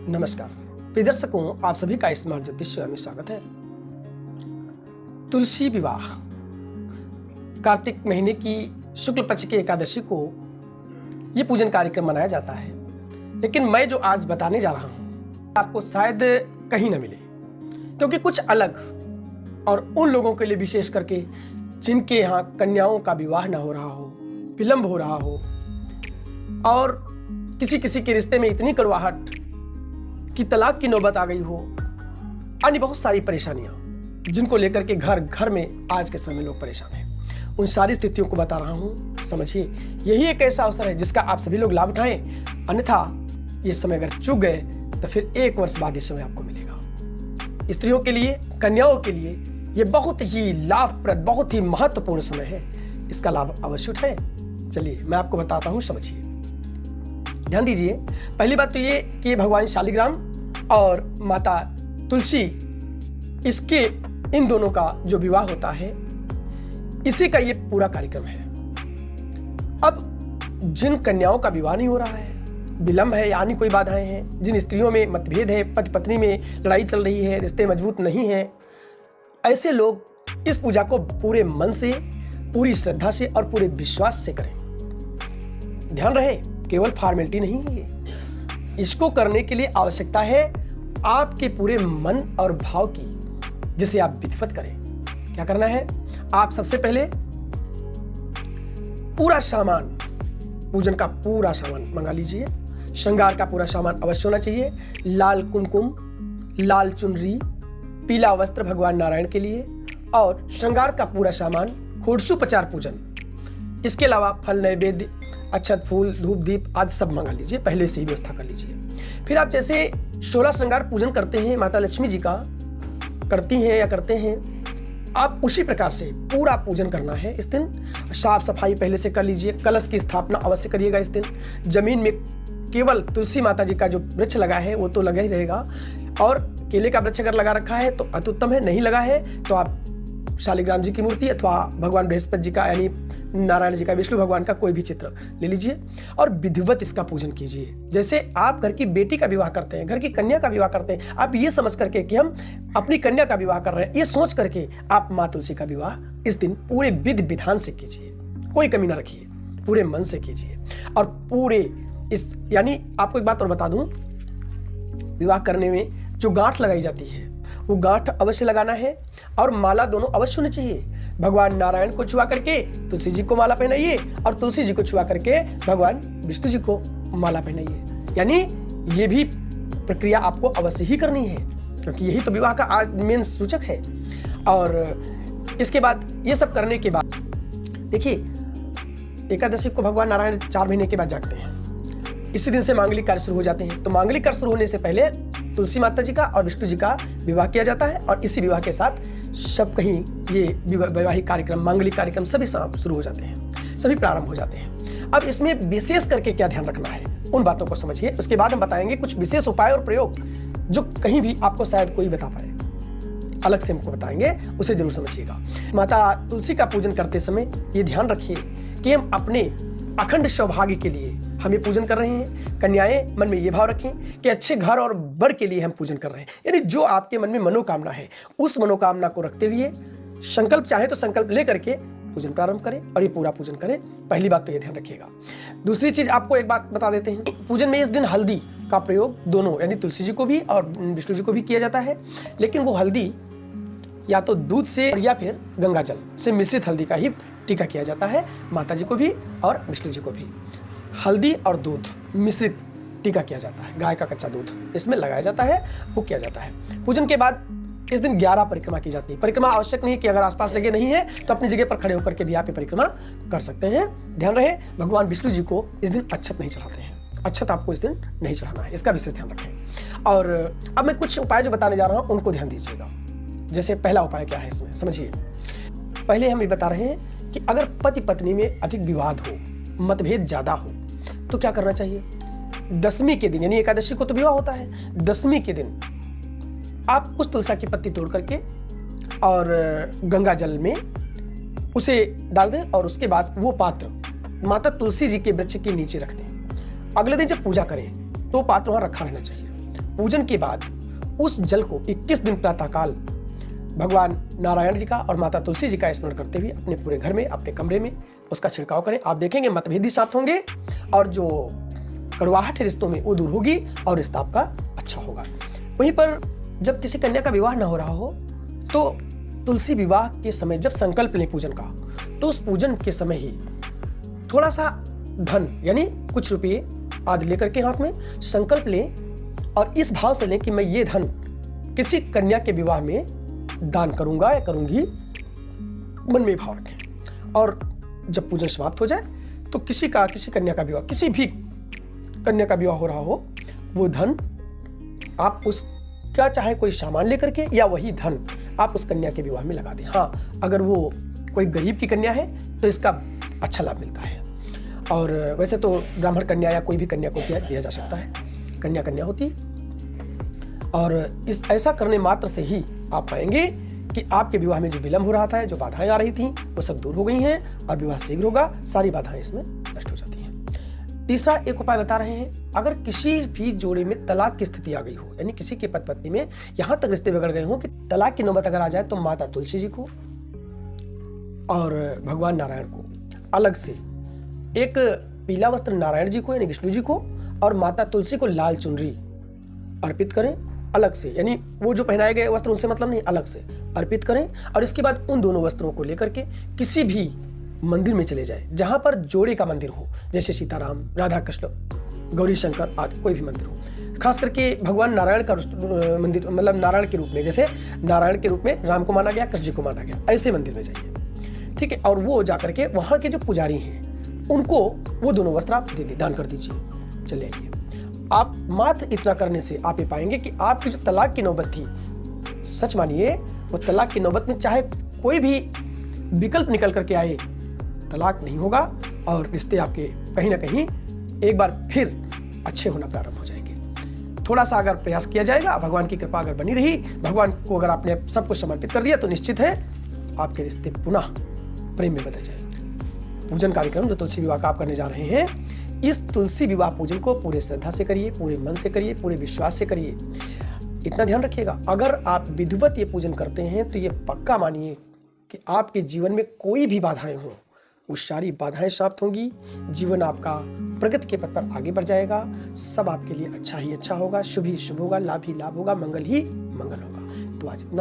नमस्कार प्रिय दर्शकों, आप सभी का स्मार्ट ज्योतिष में स्वागत है। तुलसी विवाह कार्तिक महीने की शुक्ल पक्ष की एकादशी को यह पूजन कार्यक्रम मनाया जाता है, लेकिन मैं जो आज बताने जा रहा हूं आपको शायद कहीं न मिले, क्योंकि कुछ अलग और उन लोगों के लिए विशेष करके जिनके यहाँ कन्याओं का विवाह न हो रहा हो, विलंब हो रहा हो और किसी के रिश्ते में इतनी कड़वाहट कि तलाक की नौबत आ गई हो, अन्य बहुत सारी परेशानियां जिनको लेकर के घर घर में आज के समय लोग परेशान हैं। उन सारी स्थितियों को बता रहा हूं। समझिए, यही एक ऐसा अवसर है जिसका आप सभी लोग लाभ उठाएं, अन्यथा ये समय अगर चूक गए तो फिर 1 वर्ष बाद ये समय आपको मिलेगा। स्त्रियों के लिए, कन्याओं के लिए ये बहुत ही लाभप्रद, बहुत ही महत्वपूर्ण समय है। इसका लाभ अवश्य उठाएं। चलिए मैं आपको बताता हूं, समझिए, ध्यान दीजिए। पहली बात तो ये कि भगवान शालिग्राम और माता तुलसी, इसके इन दोनों का जो विवाह होता है, इसी का ये पूरा कार्यक्रम है। अब जिन कन्याओं का विवाह नहीं हो रहा है, विलंब है यानी कोई बाधाएं हैं, जिन स्त्रियों में मतभेद है, पति पत्नी में लड़ाई चल रही है, रिश्ते मजबूत नहीं है, ऐसे लोग इस पूजा को पूरे मन से, पूरी श्रद्धा से और पूरे विश्वास से करें। ध्यान रहे, केवल फॉर्मेलिटी नहीं है ये। इसको करने के लिए आवश्यकता है आपके पूरे मन और भाव की, जिसे आप विधिवत करें। क्या करना है? आप सबसे पहले पूरा सामान, पूजन का पूरा सामान मंगा लीजिए। श्रृंगार का पूरा सामान अवश्य होना चाहिए। लाल कुमकुम, लाल चुनरी, पीला वस्त्र भगवान नारायण के लिए, और श्रृंगार का पूरा सामान, षोडशोपचार पूजन। इसके अलावा फल, नैवेद्य, अक्षत, फूल, धूप, दीप आदि सब मंगा लीजिए, पहले से ही व्यवस्था कर लीजिए। फिर आप जैसे 16 श्रृंगार पूजन करते हैं, माता लक्ष्मी जी का करती हैं या करते हैं, आप उसी प्रकार से पूरा पूजन करना है। इस दिन साफ सफाई पहले से कर लीजिए। कलश की स्थापना अवश्य करिएगा इस दिन। जमीन में केवल तुलसी माता जी का जो वृक्ष लगा है वो तो लगा ही रहेगा, और केले का वृक्ष अगर लगा रखा है तो अति उत्तम है, नहीं लगा है तो आप शालिग्राम जी की मूर्ति अथवा भगवान बृहस्पति जी का यानी नारायण जी का, विष्णु भगवान का कोई भी चित्र ले लीजिए और विधिवत इसका पूजन कीजिए। जैसे आप घर की बेटी का विवाह करते हैं, घर की कन्या का विवाह करते हैं, आप ये समझ करके कि हम अपनी कन्या का विवाह कर रहे हैं, ये सोच करके आप माँ तुलसी का विवाह इस दिन पूरे विधि विधान से कीजिए। कोई कमी ना रखिए, पूरे मन से कीजिए। और पूरे इस यानी आपको एक बात और बता दूं, विवाह करने में जो गांठ लगाई जाती है वो गांठ अवश्य लगाना है, और माला दोनों अवश्य होनी चाहिए। भगवान नारायण को छुआ करके तुलसी जी को माला पहनाइए, और तुलसी जी को छुआ करके भगवान विष्णु जी को माला पहनाइए। यानी ये भी प्रक्रिया आपको अवश्य ही करनी है, क्योंकि यही तो विवाह का आज मेन सूचक है। और इसके बाद ये सब करने के बाद देखिए, एकादशी को भगवान नारायण 4 महीने के बाद जागते हैं। इसी दिन से मांगलिक कार्य शुरू हो जाते हैं। तो मांगलिक कार्य शुरू होने से पहले तुलसी माता जी का और विष्णु जी का विवाह किया जाता है, और इसी विवाह के साथ सब कहीं ये वैवाहिक कार्यक्रम, मांगलिक कार्यक्रम सभी शुरू हो जाते हैं, सभी प्रारंभ हो जाते हैं। अब इसमें विशेष करके क्या ध्यान रखना है, उन बातों को समझिए। उसके बाद हम बताएंगे कुछ विशेष उपाय और प्रयोग जो कहीं भी आपको शायद कोई बता पाए, अलग से हमको बताएंगे, उसे जरूर समझिएगा। माता तुलसी का पूजन करते समय ये ध्यान रखिए कि हम अपने अखंड सौभाग्य के लिए हम ये पूजन कर रहे हैं। कन्याएं मन में ये भाव रखें कि अच्छे घर और बर के लिए हम पूजन कर रहे हैं। यानी जो आपके मन में मनोकामना है, उस मनोकामना को रखते हुए संकल्प चाहे तो संकल्प लेकर के पूजन प्रारंभ करें, और ये पूरा पूजन करें। पहली बात तो ये ध्यान रखिएगा। दूसरी चीज आपको एक बात बता देते हैं, पूजन में इस दिन हल्दी का प्रयोग दोनों, यानी तुलसी जी को भी और विष्णु जी को भी किया जाता है, लेकिन वो हल्दी या तो दूध से या फिर गंगा जल से मिश्रित हल्दी का ही टीका किया जाता है। माता जी को भी और विष्णु जी को भी हल्दी और दूध मिश्रित टीका किया जाता है। गाय का कच्चा दूध इसमें लगाया जाता है, वो किया जाता है। पूजन के बाद इस दिन 11 परिक्रमा की जाती है। परिक्रमा आवश्यक नहीं है कि अगर आसपास जगह नहीं है तो अपनी जगह पर खड़े होकर के भी आप ये परिक्रमा कर सकते हैं। ध्यान रहे, भगवान विष्णु जी को इस दिन अक्षत नहीं चढ़ाते हैं। अक्षत आपको इस दिन नहीं चढ़ाना है, इसका विशेष ध्यान रखें। और अब मैं कुछ उपाय जो बताने जा रहा हूँ उनको ध्यान दीजिएगा। जैसे पहला उपाय क्या है इसमें, समझिए। पहले हम ये बता रहे हैं कि अगर पति पत्नी में अधिक विवाद हो, मतभेद ज्यादा हो, तो क्या करना चाहिए। 10वीं के दिन, यानी एकादशी को तो विवाह होता है, 10वीं के दिन आप उस तुलसी की पत्ती तोड़ करके और गंगा जल में उसे डाल दें, और उसके बाद वो पात्र माता तुलसी जी के वृक्ष के नीचे रख दें। अगले दिन जब पूजा करें तो पात्र वहां रखा रहना चाहिए। पूजन के बाद उस जल को 21 दिन प्रातःकाल भगवान नारायण जी का और माता तुलसी जी का स्मरण करते हुए अपने पूरे घर में, अपने कमरे में उसका छिड़काव करें। आप देखेंगे मतभेदी शांत होंगे और जो कड़वाहट है रिश्तों में वो दूर होगी और रिश्ता आपका अच्छा होगा। वहीं पर जब किसी कन्या का विवाह ना हो रहा हो तो तुलसी विवाह के समय जब संकल्प लें पूजन का, तो उस पूजन के समय ही थोड़ा सा धन यानी कुछ रुपये आदि लेकर के हाथ में संकल्प लें और इस भाव से लें कि मैं ये धन किसी कन्या के विवाह में दान करूंगा या करूंगी, मन में भाव रखें। और जब पूजन समाप्त हो जाए तो किसी कन्या का विवाह, किसी भी कन्या का विवाह हो रहा हो, वो धन आप उसका चाहे कोई सामान लेकर के या वही धन आप उस कन्या के विवाह में लगा दें। हाँ, अगर वो कोई गरीब की कन्या है तो इसका अच्छा लाभ मिलता है। और वैसे तो ब्राह्मण कन्या या कोई भी कन्या को दिया जा सकता है, कन्या होती है। और इस ऐसा करने मात्र से ही आप पाएंगे कि आपके विवाह में जो विलंब हो रहा था, जो बाधाएं आ रही थी, वो सब दूर हो गई हैं और विवाह शीघ्र होगा, सारी बाधाएं इसमें नष्ट हो जाती हैं। तीसरा एक उपाय बता रहे हैं, अगर किसी भी जोड़े में तलाक की स्थिति आ गई हो, यानी किसी के पति पत्नी में यहां तक रिश्ते बिगड़ गए हो कि तलाक की नौबत अगर आ जाए, तो माता तुलसी जी को और भगवान नारायण को अलग से एक पीला वस्त्र नारायण जी को यानी विष्णु जी को और माता तुलसी को लाल चुनरी अर्पित करें अलग से, यानी वो जो पहनाए गए वस्त्र उनसे मतलब नहीं, अलग से अर्पित करें। और इसके बाद उन दोनों वस्त्रों को लेकर के किसी भी मंदिर में चले जाए जहां पर जोड़े का मंदिर हो, जैसे सीताराम, राधा कृष्ण, गौरी शंकर आदि कोई भी मंदिर हो। खास करके भगवान नारायण का मंदिर, मतलब नारायण के रूप में, जैसे नारायण के रूप में राम को माना गया, कृष्ण जी को माना गया, ऐसे मंदिर में जाइए, ठीक है। और वो जाकर के वहां के जो पुजारी हैं उनको वो दोनों वस्त्र आप दान कर दीजिए, चले आइए। आप मात्र इतना करने से आप ये पाएंगे कि आपकी जो तलाक की नौबत थी, सच मानिए वो तलाक की नौबत में चाहे कोई भी विकल्प निकल करके आए, तलाक नहीं होगा और रिश्ते आपके कहीं ना कहीं एक बार फिर अच्छे होना प्रारंभ हो जाएंगे। थोड़ा सा अगर प्रयास किया जाएगा, भगवान की कृपा अगर बनी रही, भगवान को अगर आपने सब कुछ समर्पित कर दिया, तो निश्चित है आपके रिश्ते पुनः प्रेम में बदल जाएंगे। पूजन कार्यक्रम जो तुलसी विवाह का आप करने जा रहे हैं, इस तुलसी विवाह पूजन को पूरे श्रद्धा से करिए, पूरे मन से करिए, पूरे विश्वास से करिए। इतना ध्यान रखिएगा, अगर आप विधिवत ये पूजन करते हैं तो ये पक्का मानिए कि आपके जीवन में कोई भी बाधाएं हों, वो सारी बाधाएं समाप्त होंगी, जीवन आपका प्रगति के पथ पर आगे बढ़ जाएगा, सब आपके लिए अच्छा ही अच्छा होगा, शुभ ही शुभ होगा, लाभ ही लाभ होगा, मंगल ही मंगल होगा। तो आज इतना